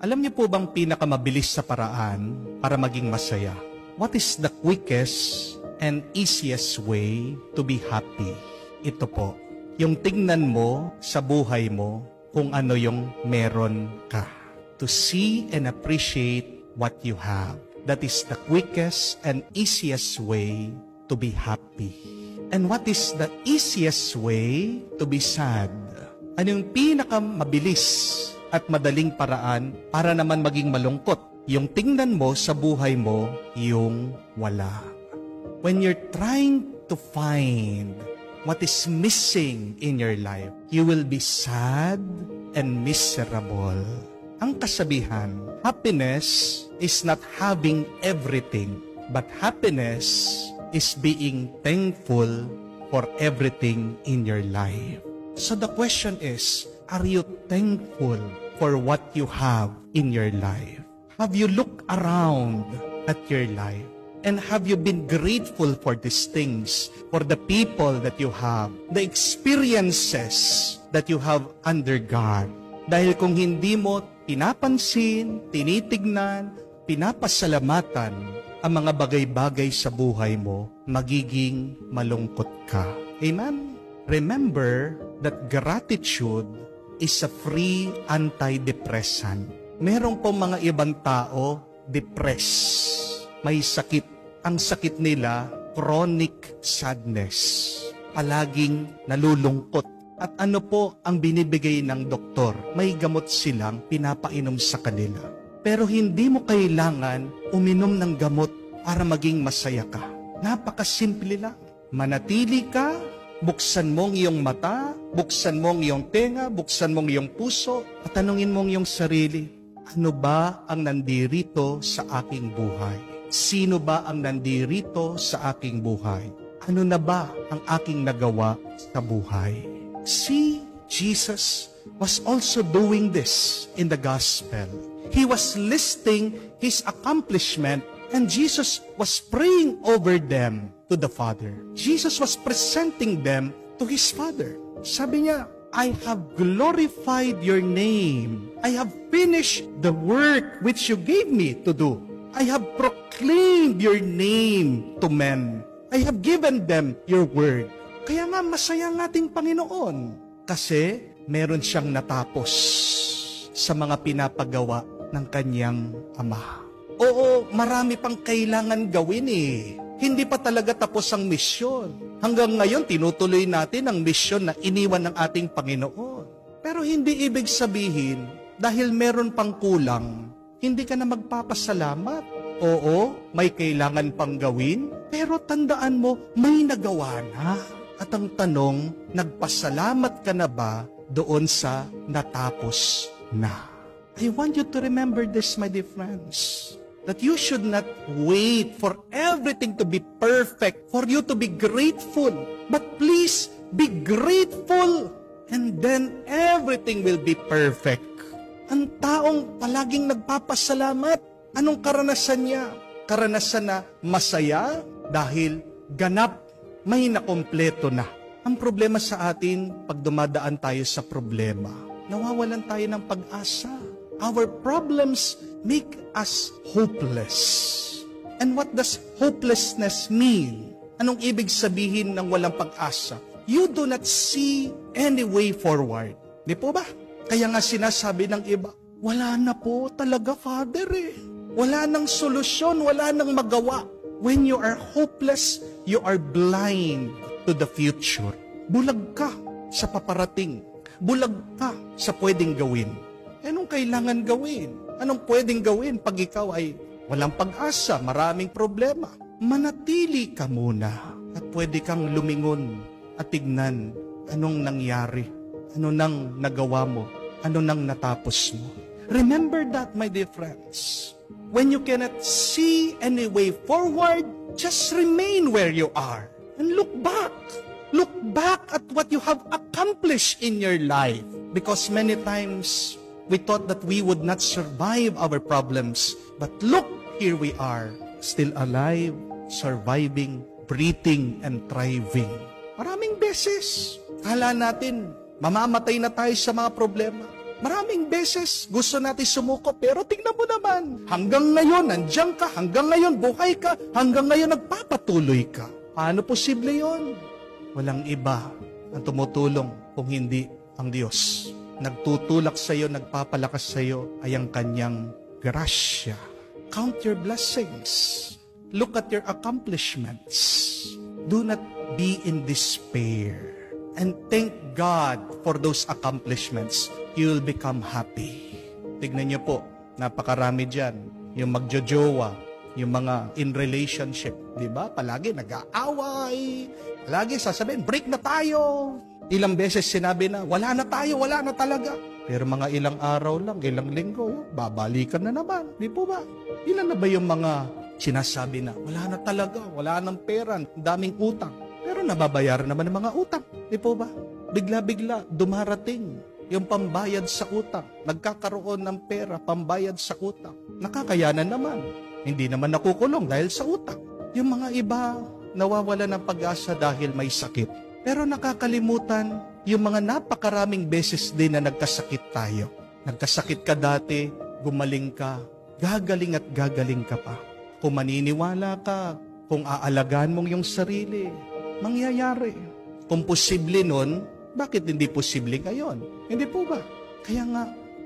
Alam niyo po bang pinakamabilis sa paraan para maging masaya? What is the quickest and easiest way to be happy? Ito po, yung tingnan mo sa buhay mo kung ano yung meron ka. To see and appreciate what you have. That is the quickest and easiest way to be happy. And what is the easiest way to be sad? Ano yung pinakamabilis at madaling paraan para naman maging malungkot? Yung tingnan mo sa buhay mo, yung wala. When you're trying to find what is missing in your life, you will be sad and miserable. Ang kasabihan, happiness is not having everything, but happiness is being thankful for everything in your life. So the question is, are you thankful for what you have in your life? Have you looked around at your life? And have you been grateful for these things, for the people that you have, the experiences that you have undergone? Dahil kung hindi mo pinapansin, tinitignan, pinapasalamatan ang mga bagay-bagay sa buhay mo, magiging malungkot ka. Amen? Remember that gratitude is a free antidepressant. Meron po mga ibang tao, depressed, may sakit. Ang sakit nila, chronic sadness. Palaging nalulungkot. At ano po ang binibigay ng doktor? May gamot silang pinapainom sa kanila. Pero hindi mo kailangan uminom ng gamot para maging masaya ka. Napakasimple lang. Manatili ka, buksan mong iyong mata, buksan mong iyong tenga, buksan mong iyong puso, at tanungin mong iyong sarili, ano ba ang nandirito sa aking buhay? Sino ba ang nandirito sa aking buhay? Ano na ba ang aking nagawa sa buhay? See, Jesus was also doing this in the gospel. He was listing his accomplishment, and Jesus was praying over them to the Father. Jesus was presenting them to his Father. Sabi niya, I have glorified your name. I have finished the work which you gave me to do. I have proclaimed your name to men. I have given them your word. Kaya nga masaya ang ating Panginoon. Kasi meron siyang natapos sa mga pinapagawa ng kanyang Ama. Oo, marami pang kailangan gawin eh. Hindi pa talaga tapos ang misyon. Hanggang ngayon, tinutuloy natin ang misyon na iniwan ng ating Panginoon. Pero hindi ibig sabihin, dahil meron pang kulang, hindi ka na magpapasalamat. Oo, may kailangan pang gawin, pero tandaan mo, may nagawa na. At ang tanong, nagpasalamat ka na ba doon sa natapos na? I want you to remember this, my dear friends. That you should not wait for everything to be perfect, for you to be grateful. But please, be grateful, and then everything will be perfect. Ang taong palaging nagpapasalamat, anong karanasan niya? Karanasan na masaya dahil ganap, may nakompleto na. Ang problema sa atin, pag dumadaan tayo sa problema, nawawalan tayo ng pag-asa. Our problems make us hopeless. And what does hopelessness mean? Anong ibig sabihin ng walang pag-asa? You do not see any way forward. Di po ba? Kaya nga sinasabi ng iba, wala na po talaga, Father eh. Wala nang solusyon, wala nang magawa. When you are hopeless, you are blind to the future. Bulag ka sa paparating. Bulag ka sa pwedeng gawin. Anong kailangan gawin? Anong pwedeng gawin pag ikaw ay walang pag-asa, maraming problema? Manatili ka muna at pwede kang lumingon at tignan anong nangyari, ano nang nagawa mo, ano nang natapos mo. Remember that, my dear friends. When you cannot see any way forward, just remain where you are and look back. Look back at what you have accomplished in your life. Because many times, we thought that we would not survive our problems. But look, here we are, still alive, surviving, breathing, and thriving. Maraming beses, kala natin, mamamatay na tayo sa mga problema. Maraming beses gusto natin sumuko, pero tingnan mo naman, hanggang ngayon, nandiyan ka, hanggang ngayon, buhay ka, hanggang ngayon, nagpapatuloy ka. Paano posible yon? Walang iba ang tumutulong kung hindi ang Diyos. Nagtutulak sa iyo, nagpapalakas sa iyo ay ang kanyang grasya. Count your blessings. Look at your accomplishments. Do not be in despair. And thank God for those accomplishments. You will become happy. Tignan niyo po, napakarami dyan. Yung magjojowa, yung mga in relationship, di ba? Palagi nag-aaway. Palagi sasabihin, break na tayo. Ilang beses sinabi na, wala na tayo, wala na talaga. Pero mga ilang araw lang, ilang linggo, babalikan na naman. Di po ba? Ilan na ba yung mga sinasabi na, wala na talaga, wala nang pera, daming utang. Pero nababayaran naman ng mga utang. Di po ba? Bigla-bigla, dumarating yung pambayad sa utang. Nagkakaroon ng pera, pambayad sa utang. Nakakayanan naman. Hindi naman nakukulong dahil sa utang. Yung mga iba, nawawala ng pag-asa dahil may sakit. Pero nakakalimutan, yung mga napakaraming beses din na nagkasakit tayo. Nagkasakit ka dati, gumaling ka, gagaling at gagaling ka pa. Kung maniniwala ka, kung aalagaan mong yung sarili, mangyayari. Kung posible nun, bakit hindi posible ngayon? Hindi po ba? Kaya nga,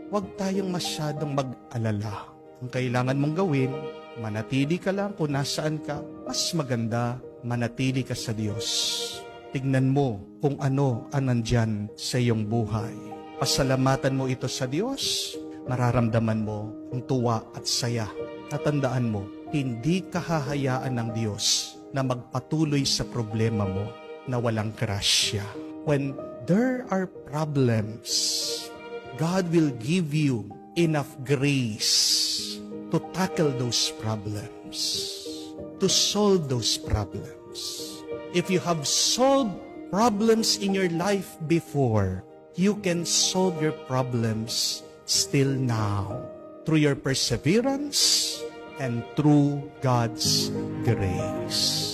huwag tayong masyadong mag-alala. Ang kailangan mong gawin, manatili ka lang kung nasaan ka. Mas maganda, manatili ka sa Diyos. Tignan mo kung ano ang nandyan sa iyong buhay. Pasalamatan mo ito sa Diyos, mararamdaman mo ang tuwa at saya. Tatandaan mo, hindi ka hahayaan ng Diyos na magpatuloy sa problema mo na walang grasya. When there are problems, God will give you enough grace to tackle those problems, to solve those problems. If you have solved problems in your life before, you can solve your problems still now through your perseverance and through God's grace.